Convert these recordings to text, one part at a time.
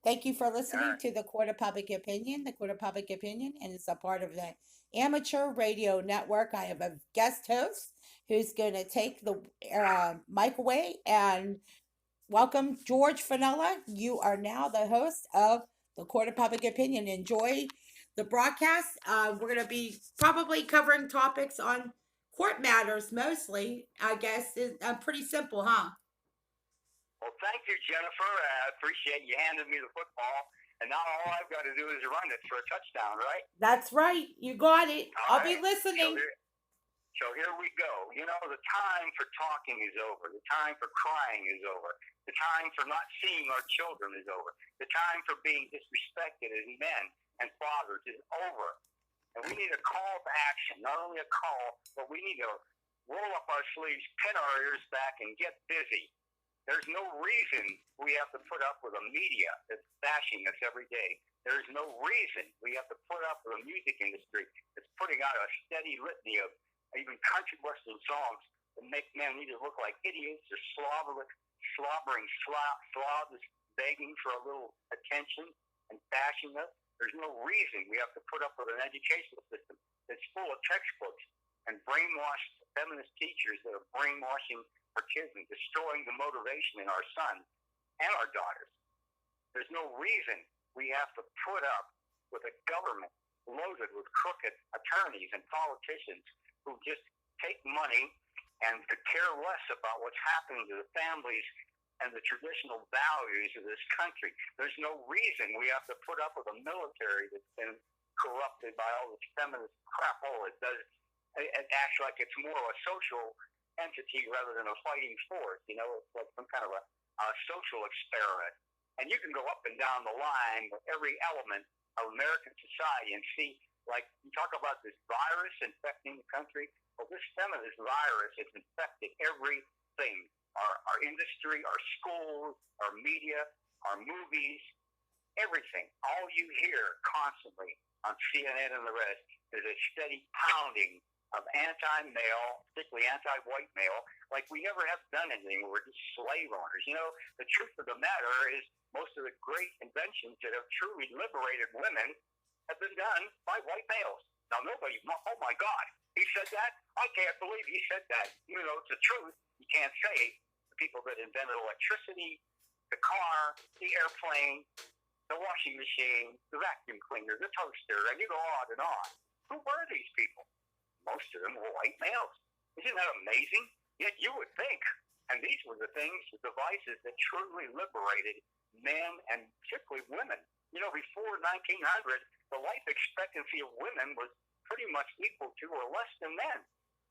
Thank you for All listening right. to the Court of Public Opinion. The Court of Public Opinion, and it's a part of the Amateur Radio Network. I have a guest host who's going to take the mic away and welcome George Fanala. You are now the host of the Court of Public Opinion. Enjoy the broadcast. We're going to be probably covering topics on court matters mostly. I guess it's pretty simple, huh? Well, thank you, Jennifer. I appreciate you handing me the football. And now all I've got to do is run it for a touchdown, right? That's right. You got it. All I'll be right. So listening. here, so here we go. You know, the time for talking is over. The time for crying is over. The time for not seeing our children is over. The time for being disrespected as men and fathers is over. And we need a call to action. Not only a call, but we need to roll up our sleeves, pin our ears back, and get busy. There's no reason we have to put up with a media that's bashing us every day. There's no reason we have to put up with a music industry that's putting out a steady litany of even country western songs that make men either look like idiots or slobbering slobs begging for a little attention and bashing us. There's no reason we have to put up with an educational system that's full of textbooks and brainwashed feminist teachers that are brainwashing our kids and destroying the motivation in our sons and our daughters. There's no reason we have to put up with a government loaded with crooked attorneys and politicians who just take money and could care less about what's happening to the families and the traditional values of this country. There's no reason we have to put up with a military that's been corrupted by all this feminist crap. All it does, it acts like it's more of a social entity rather than a fighting force. You know, it's like some kind of a social experiment. And you can go up and down the line with every element of American society and see, like, you talk about this virus infecting the country. Well, this feminist virus has infected everything. Our industry, our schools, our media, our movies, everything. All you hear constantly on CNN and the rest is a steady pounding of anti-male, particularly anti-white male, like we never have done anything. We're just slave owners. You know, the truth of the matter is most of the great inventions that have truly liberated women have been done by white males. Now, nobody, oh my God, he said that? I can't believe he said that. You know, it's the truth. You can't say the people that invented electricity, the car, the airplane, the washing machine, the vacuum cleaner, the toaster, and you go on and on. Who were these people? Most of them were white males. Isn't that amazing? Yet you would think, and these were the things, the devices that truly liberated men and particularly women. You know, before 1900, the life expectancy of women was pretty much equal to or less than men.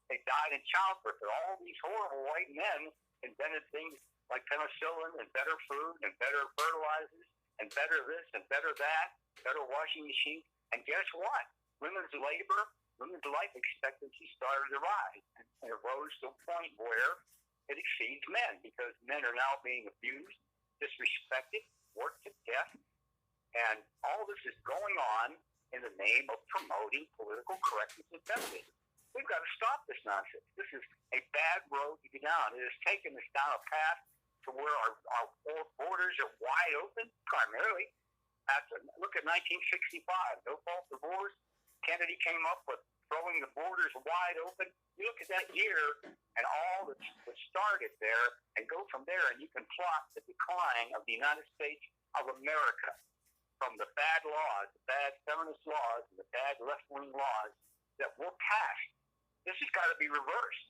They died in childbirth. And all these horrible white men invented things like penicillin and better food and better fertilizers and better this and better that, better washing machines. And guess what? Women's life expectancy started to rise. And it rose to a point where it exceeds men because men are now being abused, disrespected, worked to death. And all this is going on in the name of promoting political correctness and feminism. We've got to stop this nonsense. This is a bad road to get down. It has taken us down a path to where our borders are wide open, primarily. Look at 1965, no fault divorce. Kennedy came up with throwing the borders wide open. You look at that year and all that started there and go from there, and you can plot the decline of the United States of America from the bad laws, the bad feminist laws, and the bad left-wing laws that were passed. This has got to be reversed.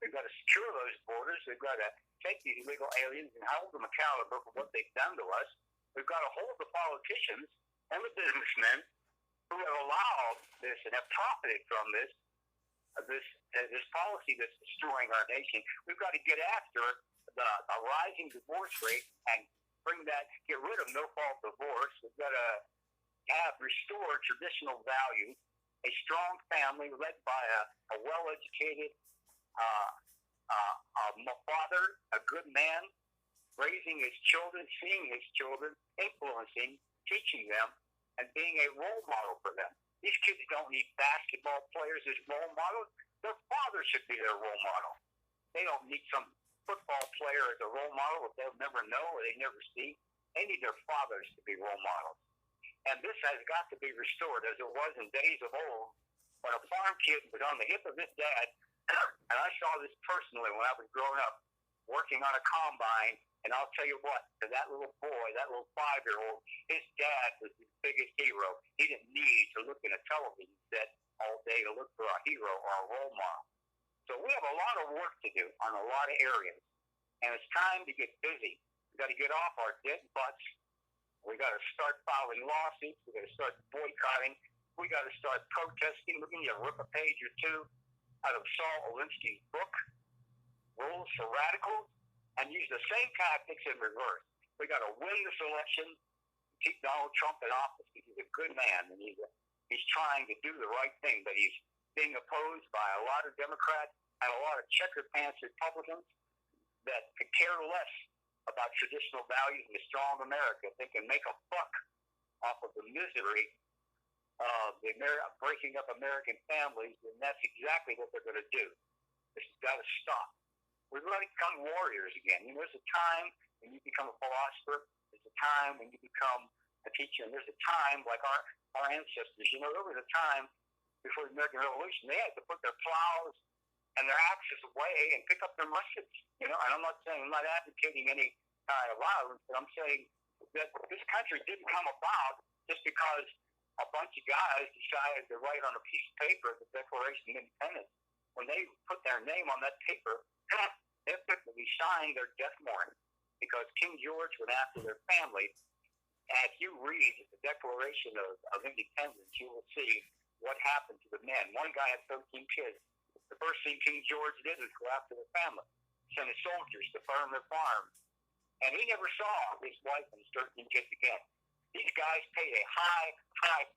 We've got to secure those borders. We've got to take these illegal aliens and hold them accountable for what they've done to us. We've got to hold the politicians and the businessmen who have allowed this and have profited from this policy that's destroying our nation. We've got to get after the rising divorce rate and get rid of no-fault divorce. We've got to restore traditional values, a strong family led by a well-educated father, a good man, raising his children, seeing his children, influencing, teaching them, and being a role model for them. These kids don't need basketball players as role models. Their father should be their role model. They don't need some football player as a role model that they'll never know or they never see. They need their fathers to be role models. And this has got to be restored as it was in days of old when a farm kid was on the hip of his dad. And I saw this personally when I was growing up, working on a combine. And I'll tell you what, to that little boy, that little 5-year-old, his dad was his biggest hero. He didn't need to look in a television set all day to look for a hero or a role model. So we have a lot of work to do on a lot of areas. And it's time to get busy. We've got to get off our dead butts. We got to start filing lawsuits. We got to start boycotting. We got to start protesting. We're going to rip a page or two out of Saul Alinsky's book, Rules for Radicals, and use the same tactics in reverse. We got to win this election, keep Donald Trump in office because he's a good man and he's trying to do the right thing, but he's being opposed by a lot of Democrats and a lot of checkered pants Republicans that could care less about traditional values in a strong America. They can make a buck off of the misery of breaking up American families, and that's exactly what they're going to do. This has got to stop. We've got to become warriors again. You know, there's a time when you become a philosopher. There's a time when you become a teacher. And there's a time, like our ancestors, you know, there was a time before the American Revolution, they had to put their plows and their axes away and pick up their muskets. You know, and I'm not advocating any kind of violence, but I'm saying that this country didn't come about just because a bunch of guys decided to write on a piece of paper the Declaration of Independence. When they put their name on that paper, they effectively signed their death warrant because King George went after their family. And if you read the Declaration of Independence, you will see what happened to the men. One guy had 13 kids. The first thing King George did was go after their family, send his soldiers to burn their farms. And he never saw his wife and his 13 kids again. These guys paid a high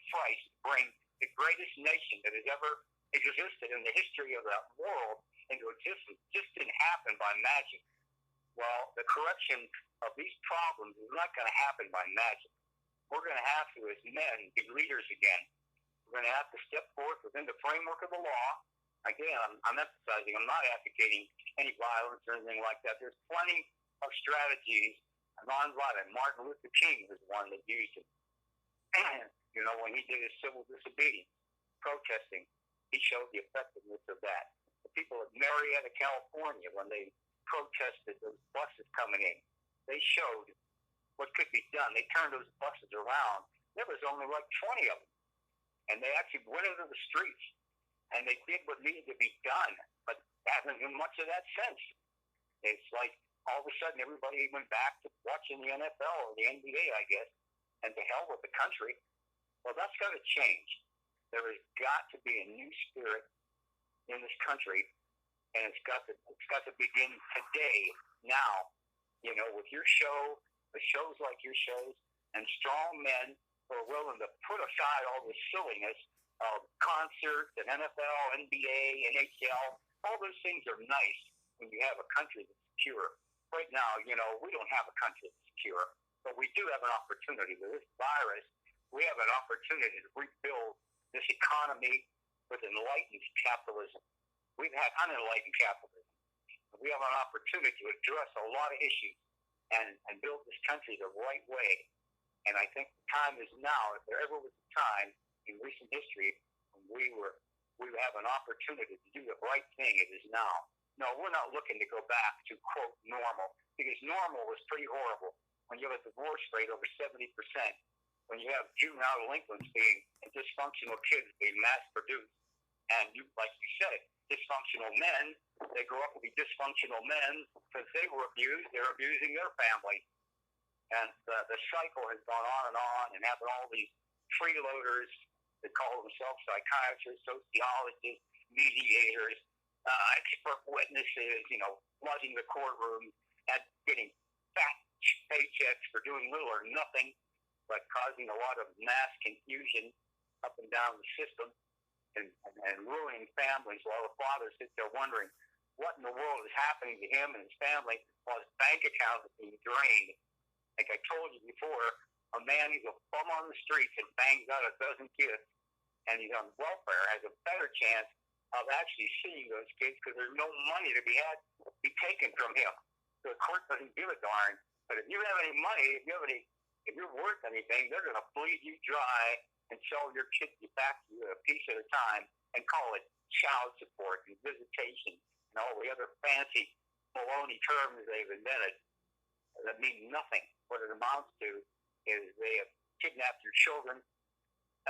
price to bring the greatest nation that has ever existed in the history of the world into existence. It just didn't happen by magic. Well, the correction of these problems is not going to happen by magic. We're going to have to, as men, be leaders again. We're going to have to step forth within the framework of the law. Again, I'm emphasizing, I'm not advocating any violence or anything like that. There's plenty of strategies, nonviolent. Martin Luther King was one that used it. You know, when he did his civil disobedience, protesting, he showed the effectiveness of that. The people of Marietta, California, when they protested those buses coming in, they showed what could be done. They turned those buses around. There was only like 20 of them. And they actually went into the streets. And they did what needed to be done, but hasn't been much of that since. It's like all of a sudden everybody went back to watching the NFL or the NBA, I guess, and to hell with the country. Well, that's got to change. There has got to be a new spirit in this country, and it's got to begin today, now. You know, with your show, the shows like your shows, and strong men who are willing to put aside all this silliness of concerts and NFL, NBA, NHL. All those things are nice when you have a country that's secure. Right now, you know, we don't have a country that's secure, but we do have an opportunity. With this virus, we have an opportunity to rebuild this economy with enlightened capitalism. We've had unenlightened capitalism. We have an opportunity to address a lot of issues and build this country the right way. And I think the time is now. If there ever was a time in recent history when we have an opportunity to do the right thing, it is now. No, we're not looking to go back to, quote, normal, because normal was pretty horrible. When you have a divorce rate over 70%, when you have juvenile delinquents being dysfunctional kids being mass-produced, and you, like you said, dysfunctional men, they grow up to be dysfunctional men because they were abused, they're abusing their family. And the cycle has gone on and having all these freeloaders that call themselves psychiatrists, sociologists, mediators, expert witnesses, you know, flooding the courtroom and getting fat paychecks for doing little or nothing, but causing a lot of mass confusion up and down the system and ruining families while the father sits there wondering what in the world is happening to him and his family while his bank account is being drained. Like I told you before, a man who's a bum on the streets and bangs out a dozen kids and he's on welfare has a better chance of actually seeing those kids because there's no money to be taken from him. So the court doesn't give a darn But if you have any money, if you're worth anything, they're going to bleed you dry and sell your kids back to you a piece at a time and call it child support and visitation and all the other fancy baloney terms they've invented that mean nothing. What it amounts to is they have kidnapped your children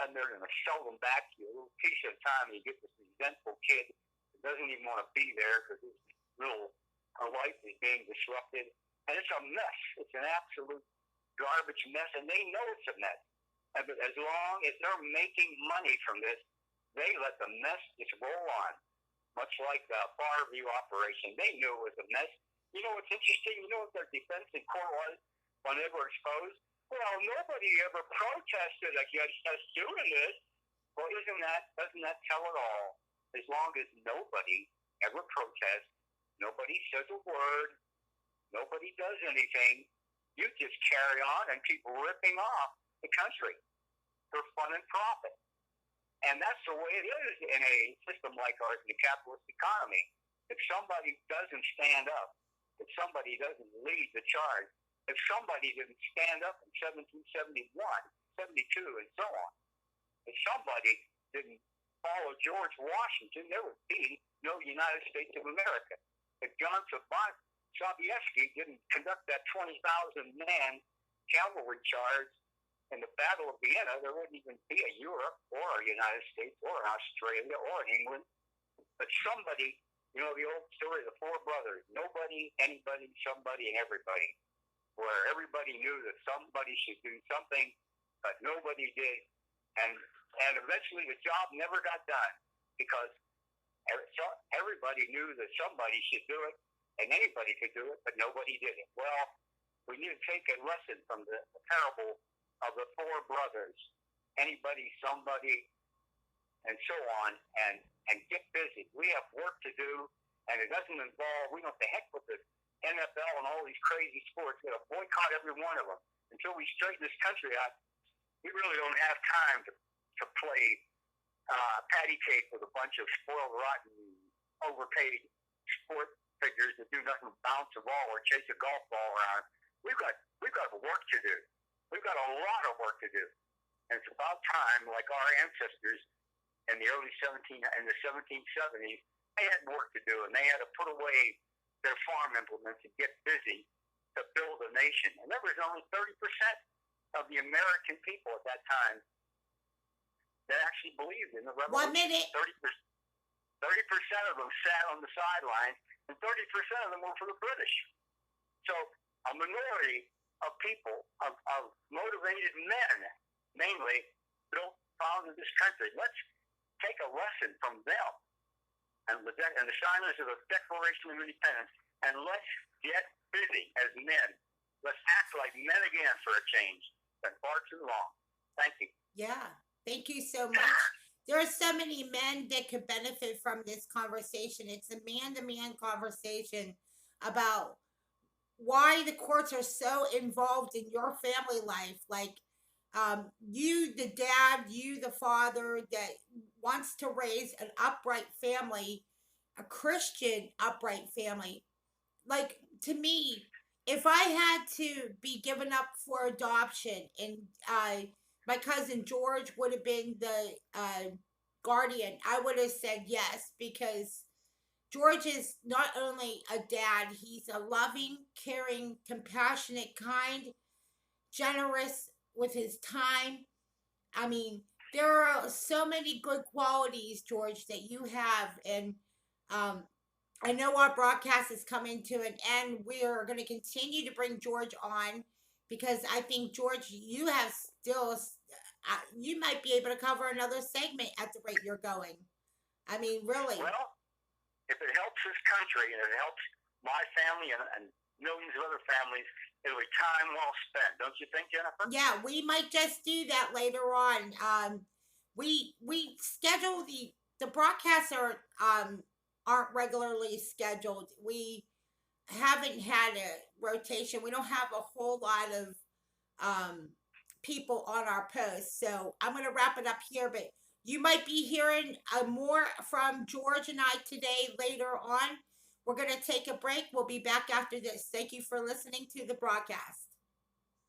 and they're going to sell them back to you a little piece at a time. And you get this resentful kid that doesn't even want to be there because her life is being disrupted. And it's a mess. It's an absolute garbage mess, and they know it's a mess. And as long as they're making money from this, they let the mess just roll on, much like the Farview operation. They knew it was a mess. You know what's interesting? You know what their defense in court was when they were exposed? Well, nobody ever protested against us doing this. Well, doesn't that tell it all? As long as nobody ever protests, nobody says a word, nobody does anything, you just carry on and keep ripping off the country for fun and profit. And that's the way it is in a system like ours, in a capitalist economy. If somebody doesn't stand up, if somebody doesn't lead the charge, if somebody didn't stand up in 1771, 72, and so on, if somebody didn't follow George Washington, there would be no United States of America. If John Sobieski didn't conduct that 20,000-man cavalry charge in the Battle of Vienna, there wouldn't even be a Europe or a United States or an Australia or an England. But somebody, you know the old story of the four brothers, nobody, anybody, somebody, and everybody, where everybody knew that somebody should do something, but nobody did. And eventually the job never got done because everybody knew that somebody should do it, and anybody could do it, but nobody did it. Well, we need to take a lesson from the parable of the four brothers, anybody, somebody, and so on, and get busy. We have work to do, and it doesn't involve, we don't have to heck with the NFL and all these crazy sports. We've got to boycott every one of them. Until we straighten this country out, we really don't have time to play patty cake with a bunch of spoiled, rotten, overpaid sport figures that do nothing but bounce a ball or chase a golf ball around. We've got work to do. We've got a lot of work to do. And it's about time, like our ancestors in the early 1770s, they had work to do, and they had to put away their farm implements and get busy to build a nation. And there was only 30% of the American people at that time that actually believed in the revolution. 1 minute. 30% of them sat on the sidelines, and 30% of them were for the British. So a minority of people, of motivated men, mainly, founded this country. Let's take a lesson from them and the signers of the Declaration of Independence, and let's get busy as men. Let's act like men again for a change. It's been far too long. Thank you. Yeah, thank you so much. There are so many men that could benefit from this conversation. It's a man-to-man conversation about why the courts are so involved in your family life. Like, you, the dad, you, the father that wants to raise an upright family, a Christian upright family. Like, to me, if I had to be given up for adoption and my cousin George would have been the guardian, I would have said yes, because George is not only a dad, he's a loving, caring, compassionate, kind, generous with his time. I mean, there are so many good qualities, George, that you have. And um, I know our broadcast is coming to an end. We are going to continue to bring George on because I think, George, you have still, you might be able to cover another segment at the rate you're going. I mean, really. Well, if it helps this country and it helps my family and millions of other families, it'll be time well spent. Don't you think, Jennifer? Yeah, we might just do that later on. We schedule the broadcasts aren't regularly scheduled. We haven't had a rotation. We don't have a whole lot of people on our posts. So I'm going to wrap it up here, but you might be hearing more from George and I today later on. We're going to take a break. We'll be back after this. Thank you for listening to the broadcast.